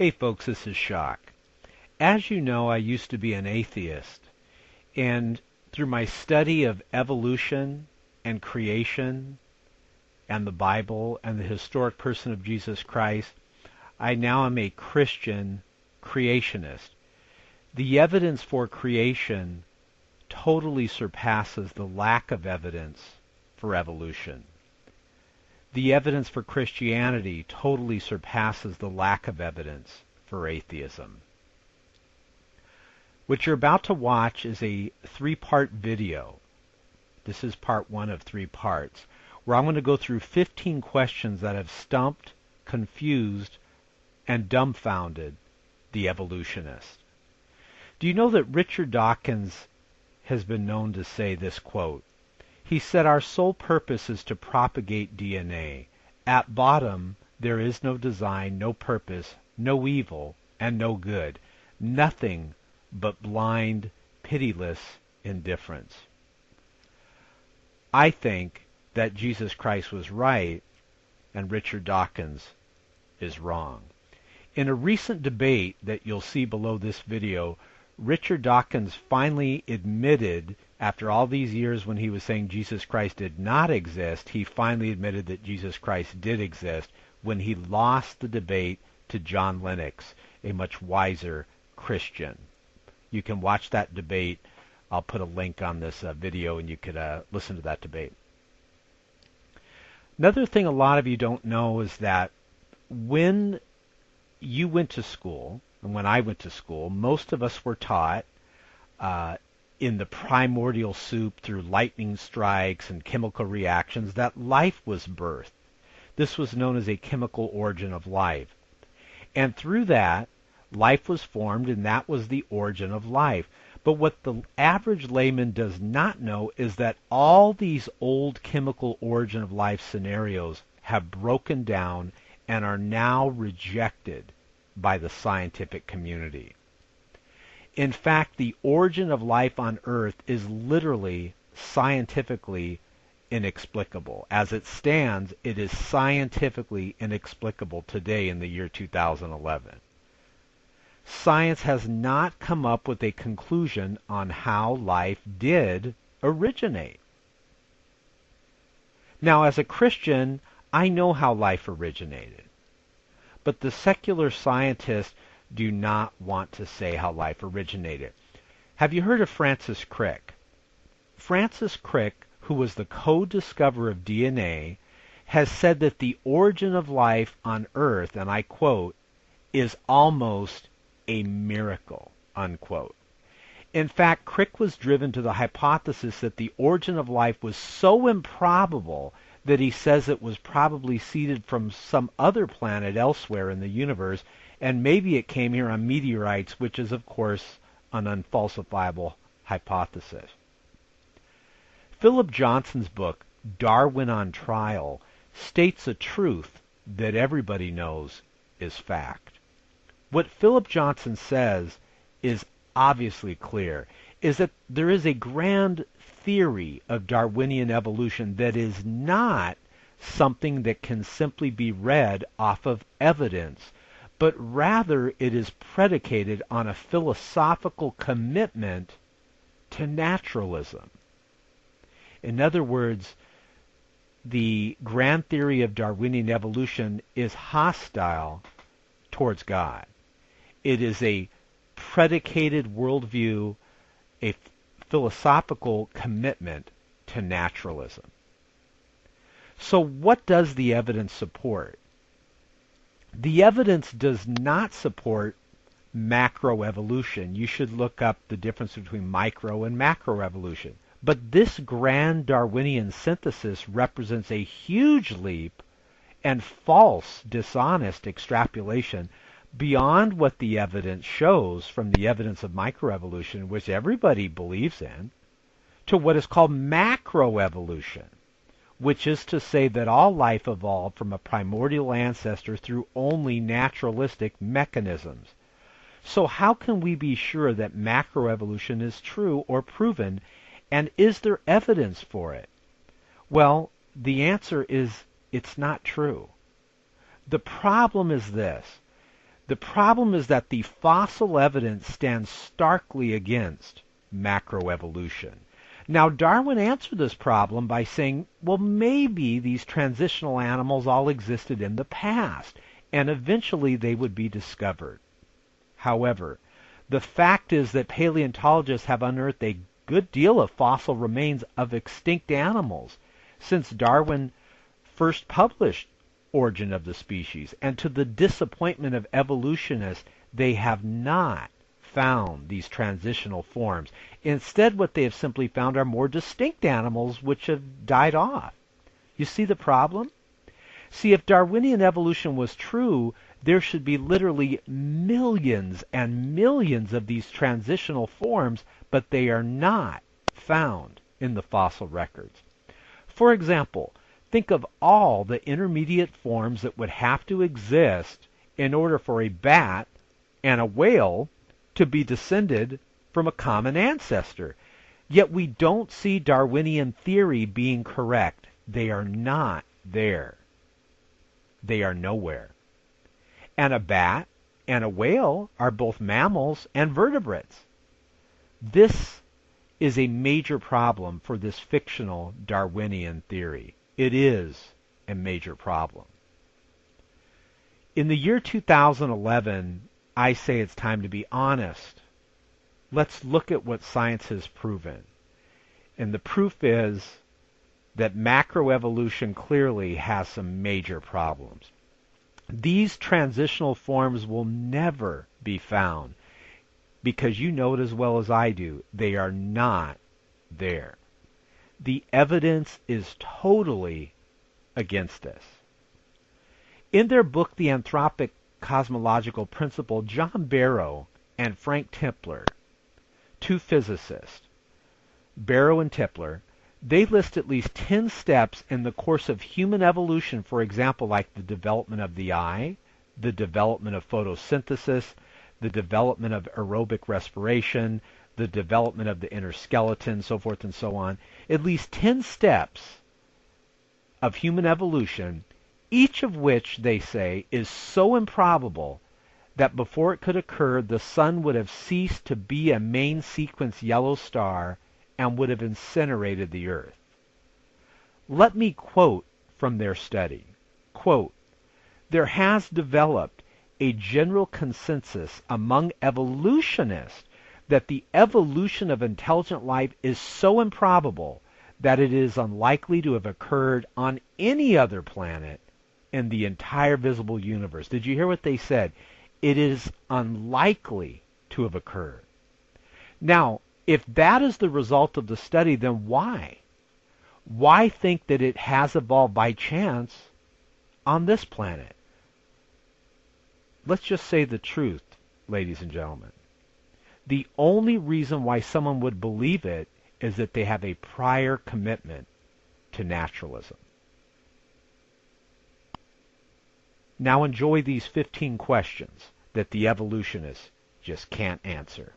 Hey folks, this is Shock. As you know, I used to be an atheist, and through my study of evolution and creation and the Bible and the historic person of Jesus Christ, I now am a Christian creationist. The evidence for creation totally surpasses the lack of evidence for evolution. The evidence for Christianity totally surpasses the lack of evidence for atheism. What you're about to watch is a 3-part video. This is part 1 of 3 parts, where I'm going to go through 15 questions that have stumped, confused, and dumbfounded the evolutionist. Do you know that Richard Dawkins has been known to say this quote? He said, "Our sole purpose is to propagate DNA. At bottom, there is no design, no purpose, no evil, and no good. Nothing but blind, pitiless indifference." I think that Jesus Christ was right and Richard Dawkins is wrong. In a recent debate that you'll see below this video, Richard Dawkins finally admitted, after all these years when he was saying Jesus Christ did not exist, he finally admitted that Jesus Christ did exist when he lost the debate to John Lennox, a much wiser Christian. You can watch that debate. I'll put a link on this video and you could listen to that debate. Another thing a lot of you don't know is that when you went to school, and when I went to school, most of us were taught in the primordial soup through lightning strikes and chemical reactions that life was birthed. This was known as a chemical origin of life. And through that, life was formed, and that was the origin of life. But what the average layman does not know is that all these old chemical origin of life scenarios have broken down and are now rejected by the scientific community. In fact, the origin of life on Earth is literally scientifically inexplicable. As it stands, it is scientifically inexplicable today in the year 2011. Science has not come up with a conclusion on how life did originate. Now, as a Christian, I know how life originated. But the secular scientists do not want to say how life originated. Have you heard of Francis Crick? Francis Crick, who was the co-discoverer of DNA, has said that the origin of life on Earth, and I quote, is almost a miracle, unquote. In fact, Crick was driven to the hypothesis that the origin of life was so improbable that he says it was probably seeded from some other planet elsewhere in the universe, and maybe it came here on meteorites, which is, of course, an unfalsifiable hypothesis. Philip Johnson's book, Darwin on Trial, states a truth that everybody knows is fact. What Philip Johnson says is obviously clear, is that there is a grand theory of Darwinian evolution that is not something that can simply be read off of evidence, but rather it is predicated on a philosophical commitment to naturalism. In other words, the grand theory of Darwinian evolution is hostile towards God. It is a predicated worldview, a philosophical commitment to naturalism. So what does the evidence support? The evidence does not support macroevolution. You should look up the difference between micro and macroevolution. But this grand Darwinian synthesis represents a huge leap and false, dishonest extrapolation beyond what the evidence shows from the evidence of microevolution, which everybody believes in, to what is called macroevolution, which is to say that all life evolved from a primordial ancestor through only naturalistic mechanisms. So how can we be sure that macroevolution is true or proven, and is there evidence for it? Well, the answer is it's not true. The problem is this. The problem is that the fossil evidence stands starkly against macroevolution. Now, Darwin answered this problem by saying, well, maybe these transitional animals all existed in the past, and eventually they would be discovered. However, the fact is that paleontologists have unearthed a good deal of fossil remains of extinct animals since Darwin first published Origin of the Species, and to the disappointment of evolutionists, they have not found these transitional forms. Instead, what they have simply found are more distinct animals which have died off. You see the problem? See, if Darwinian evolution was true, there should be literally millions and millions of these transitional forms, but they are not found in the fossil records. For example, think of all the intermediate forms that would have to exist in order for a bat and a whale to be descended from a common ancestor. Yet we don't see Darwinian theory being correct. They are not there. They are nowhere. And a bat and a whale are both mammals and vertebrates. This is a major problem for this fictional Darwinian theory. It is a major problem. In the year 2011, I say it's time to be honest. Let's look at what science has proven. And the proof is that macroevolution clearly has some major problems. These transitional forms will never be found because you know it as well as I do, they are not there. The evidence is totally against us. In their book, The Anthropic Cosmological Principle, John Barrow and Frank Tipler, two physicists, Barrow and Tipler, they list at least 10 steps in the course of human evolution, for example, like the development of the eye, the development of photosynthesis, the development of aerobic respiration, the development of the inner skeleton, so forth and so on. At least 10 steps of human evolution, each of which, they say, is so improbable that before it could occur, the sun would have ceased to be a main sequence yellow star and would have incinerated the earth. Let me quote from their study. Quote, "There has developed a general consensus among evolutionists that the evolution of intelligent life is so improbable that it is unlikely to have occurred on any other planet in the entire visible universe." Did you hear what they said? It is unlikely to have occurred. Now, if that is the result of the study, then why? Why think that it has evolved by chance on this planet? Let's just say the truth, ladies and gentlemen. The only reason why someone would believe it is that they have a prior commitment to naturalism. Now enjoy these 15 questions that the evolutionists just can't answer.